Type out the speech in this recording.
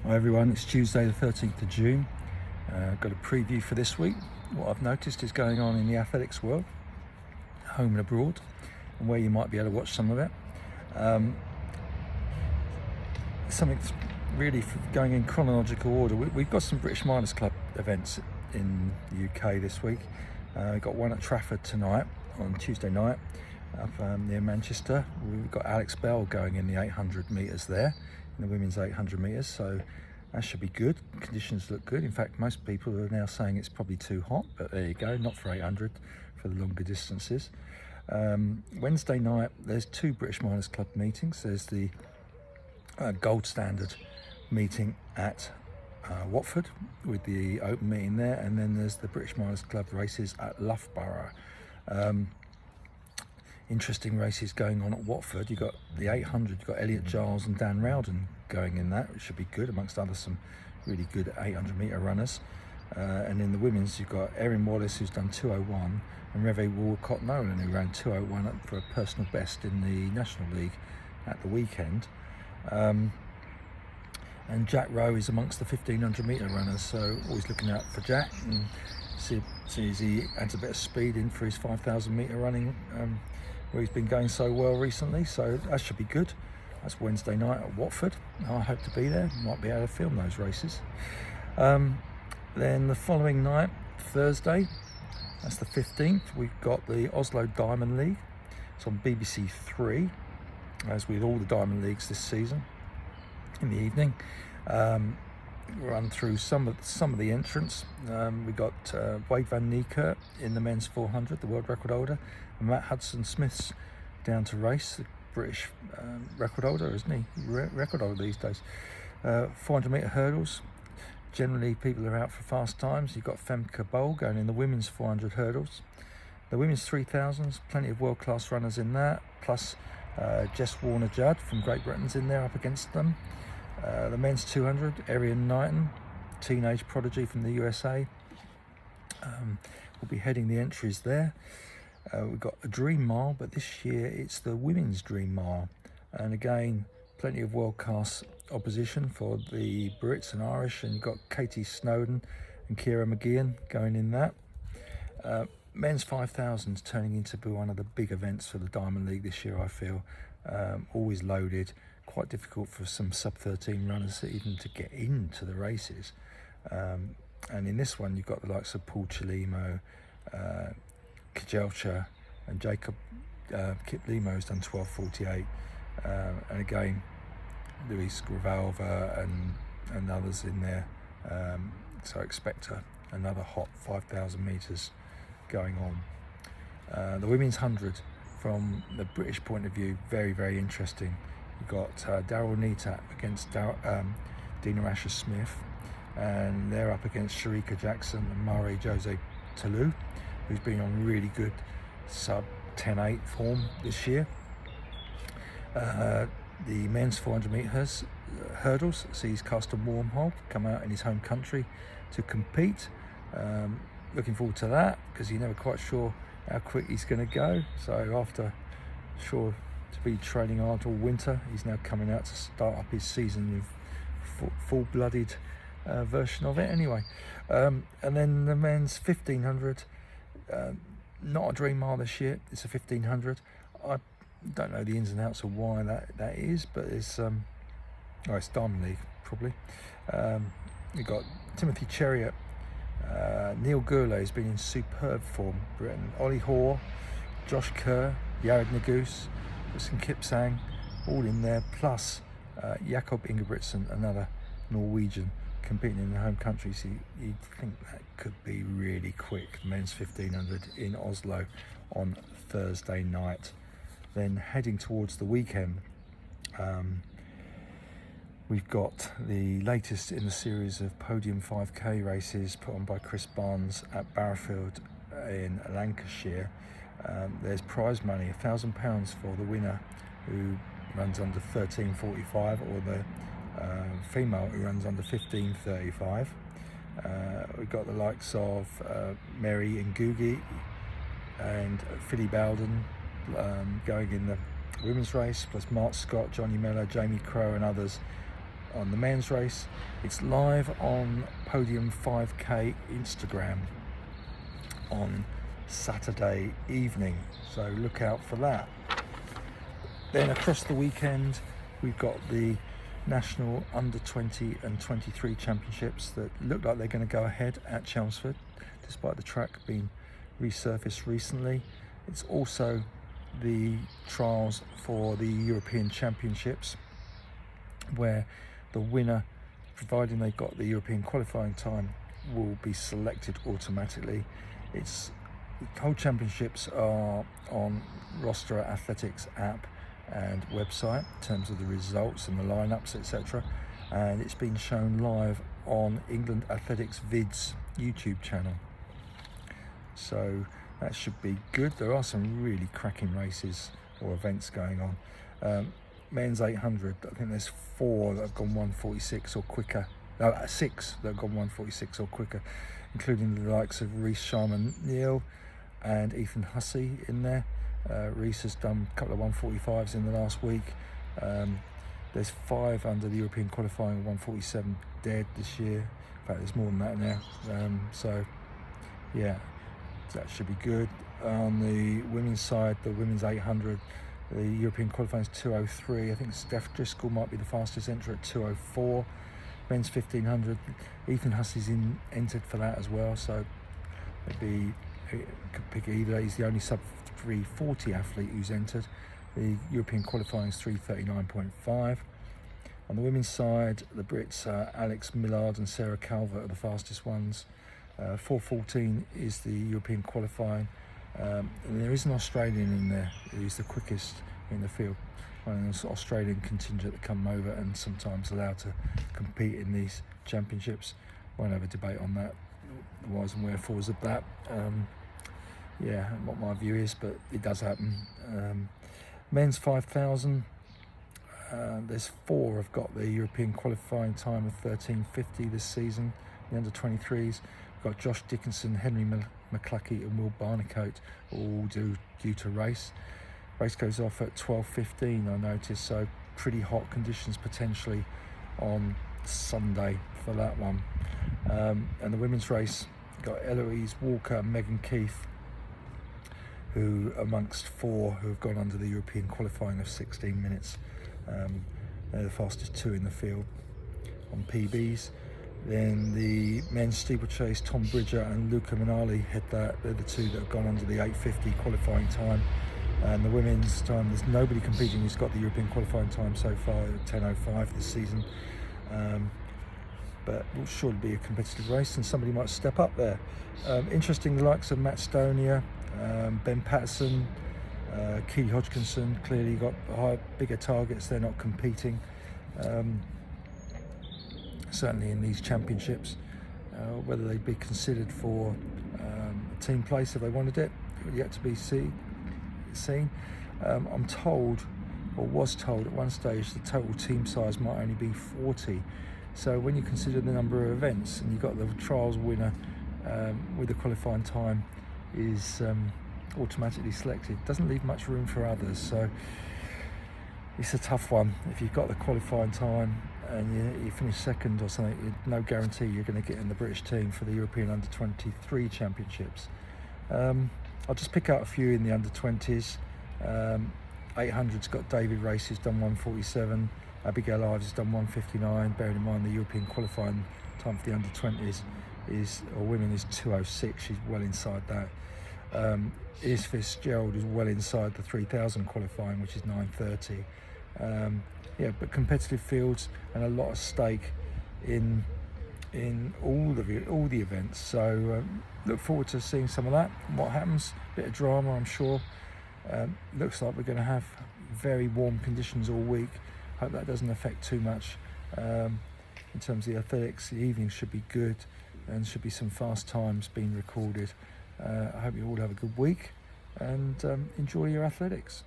Hi everyone, it's Tuesday the 13th of June. Got a preview for this week. What I've noticed is going on in the athletics world, home and abroad, and where you might be able to watch some of it. Something really going in chronological order. We've got some British Miners Club events in the UK this week. We've got one at Trafford tonight, on Tuesday night, up near Manchester. We've got Alex Bell going in the 800 metres there, in the women's 800 metres, so that should be good. Conditions look good. In fact, most people are now saying it's probably too hot, but there you go, not for 800, for the longer distances. Wednesday night, there's two British Miners Club meetings. There's the Gold Standard meeting at Watford, with the open meeting there, and then there's the British Miners Club races at Loughborough. Interesting races going on at Watford. You've got the 800, you've got Elliot Giles and Dan Rowden going in that, which should be good, amongst others some really good 800 metre runners. And in the women's, you've got Erin Wallace, who's done 2:01, and Reve Walcott-Nolan, who ran 2:01 for a personal best in the National League at the weekend. And Jack Rowe is amongst the 1500 metre runners, so always looking out for Jack and see as he adds a bit of speed in for his 5000 metre running, where he's been going so well recently, so that should be good. That's Wednesday night at Watford. I hope to be there, might be able to film those races. Then the following night, Thursday, that's the 15th, we've got the Oslo Diamond League. It's on BBC Three, as with all the Diamond Leagues this season, in the evening. Run through some of the entrants. We got Wade van Niekerk in the men's 400, the world record holder, and Matt Hudson-Smith's down to race, the British record holder, isn't he? Record holder these days. 400 metre hurdles. Generally, people are out for fast times. You've got Femke Bol going in the women's 400 hurdles. The women's 3000s, plenty of world-class runners in that, plus Jess Warner-Judd from Great Britain's in there up against them. The men's 200, Arian Knighton, teenage prodigy from the USA, will be heading the entries there. We've got a Dream Mile, but this year it's the women's Dream Mile, and again plenty of world-class opposition for the Brits and Irish, and you've got Katie Snowden and Kira McGeehan going in that. Men's 5000's turning into one of the big events for the Diamond League this year, I feel. Always loaded, quite difficult for some sub-13 runners even to get into the races. And in this one, you've got the likes of Paul Chelimo, Kajelcha, and Jacob Kiplimo's done 12:48. And again, Luis Grijalva and others in there. So expect another hot 5000 metres going on. The women's 100, from the British point of view, very, very interesting. You've got Daryl Neatat against Dina Asher-Smith, and they're up against Sharika Jackson and Marie Jose Talou, who's been on really good sub 10:8 form this year. The men's 400 metres hurdles sees Carsten Warmhold come out in his home country to compete. Looking forward to that, because you're never quite sure how quick he's going to go. So after sure to be training hard all winter, he's now coming out to start up his season with full-blooded version of it anyway. And then the men's 1500, not a Dream Mile this year, it's a 1500. I don't know the ins and outs of why that is, but it's it's Diamond League probably. You've got Timothy Cheruiyot, Neil Gourlay has been in superb form, Britain, Ollie Hoare, Josh Kerr, Yared Naguse, Wilson Kipsang, all in there, plus Jakob Ingebrigtsen, another Norwegian, competing in the home country. So you'd think that could be really quick. Men's 1500 in Oslo on Thursday night. Then heading towards the weekend, we've got the latest in the series of Podium 5K races put on by Chris Barnes at Barrowfield in Lancashire. There's prize money, £1,000 for the winner who runs under 13:45, or the female who runs under 15:35. We've got the likes of Mary Ngugi and Philly Bowden going in the women's race, plus Mark Scott, Johnny Miller, Jamie Crow and others on the men's race. It's live on Podium 5K Instagram on Saturday evening, so look out for that. Then across the weekend we've got the National Under 20 and 23 Championships that look like they're going to go ahead at Chelmsford despite the track being resurfaced recently. It's also the trials for the European Championships, where the winner, providing they've got the European qualifying time, will be selected automatically. The whole championships are on Roster Athletics app and website in terms of the results and the lineups, etc. And it's been shown live on England Athletics Vids YouTube channel. So that should be good. There are some really cracking races or events going on. Men's 800, I think there's 4 that have gone 146 or quicker. No, 6 that have gone 146 or quicker, including the likes of Reece Sharman Neal and Ethan Hussey in there. Reece has done a couple of 145s in the last week. There's 5 under the European qualifying 147 dead this year. In fact, there's more than that now. So yeah, that should be good. On the women's side, the women's 800, the European qualifying is 2:03. I think Steph Driscoll might be the fastest entry at 2:04. Men's 1500, Ethan Hussey's entered for that as well, so maybe he could pick either. He's the only sub 340 athlete who's entered. The European qualifying is 3:39.5. On the women's side, the Brits, Alex Millard and Sarah Calvert are the fastest ones. 4:14 is the European qualifying. And there is an Australian in there who's the quickest in the field. One of those Australian contingent that come over and sometimes allowed to compete in these championships. Won't have a debate on that, the whys and wherefores of that. Yeah, what my view is, but it does happen. Men's 5,000, there's 4 have got the European qualifying time of 13:50 this season. The under 23s, we've got Josh Dickinson, Henry McCluckey and Will Barnicoat all due to race. Race goes off at 12:15, I noticed, so pretty hot conditions potentially on Sunday for that one. And the women's race, got Eloise Walker and Megan Keith, who amongst 4 who have gone under the European qualifying of 16 minutes. They're the fastest 2 in the field on PBs. Then the men's steeplechase, Tom Bridger and Luca Minali head that. They're the 2 that have gone under the 8:50 qualifying time. And the women's time, there's nobody competing who's got the European qualifying time so far at 10:05 this season. But it will surely be a competitive race and somebody might step up there. Interesting, the likes of Matt Stonia, Ben Patterson, Keely Hodgkinson clearly got bigger targets. They're not competing, certainly in these championships. Whether they'd be considered for a team place if they wanted it, yet to be seen. I'm told, or was told at one stage, the total team size might only be 40. So when you consider the number of events and you've got the trials winner with the qualifying time is automatically selected, doesn't leave much room for others. So it's a tough one. If you've got the qualifying time and you finish second or something, no guarantee you're going to get in the British team for the European Under 23 Championships. I'll just pick out a few in the under 20s. 800's got David Race, who's done 147. Abigail Ives has done 159. Bearing in mind the European qualifying time for the under 20s women is 2:06. She's well inside that. Iris Fitzgerald is well inside the 3,000 qualifying, which is 9:30. Yeah, but competitive fields and a lot of stake in all the events. So look forward to seeing some of that. What happens? Bit of drama, I'm sure. Looks like we're going to have very warm conditions all week. Hope that doesn't affect too much. In terms of the athletics, the evening should be good and should be some fast times being recorded. I hope you all have a good week and enjoy your athletics.